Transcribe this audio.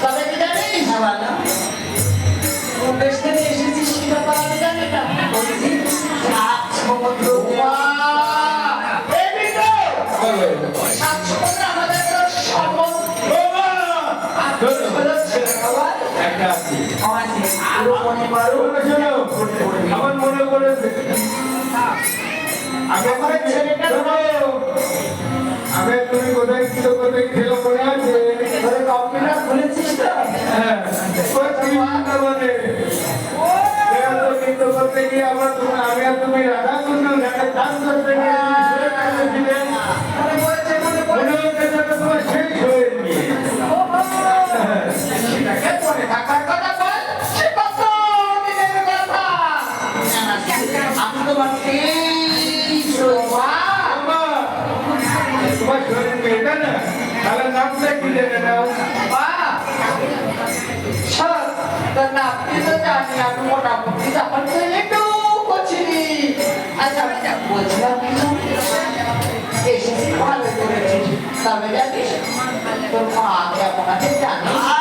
তবে কি জানিস দেশ থেকে এসেছিস কিনা তা আমি জানি না বলছি সাত সমুদ্র সাত সমুদ্র আমাদের সম্বন্ধ আমার মনে করে আগে তুমি কোথায় ছিল কোথায় ছিল মনে আছে কম্পিউটার খুলেছিস তো হ্যাঁ কিন্তু করতে গিয়ে আবার তুমি আমি আর তুমি রাধা কুণ্ড ঘাটে চান করতে গিয়ে মনে হচ্ছে তোমার শেষ হয়ে গিয়ে মনে থাকার কথা বল সে কত দিনের কথা আমি তোমার তোমার শরীর মেয়েটা না তাহলে নামটা কি জেনে নাও আপনি তো জানি আমি মোটামুটি তখন তো একটু করছিলি আচ্ছা আমি বলছিলাম এসেছি ভালো করেছিস তবে জানিস তোর মা কেমন আছে জানিস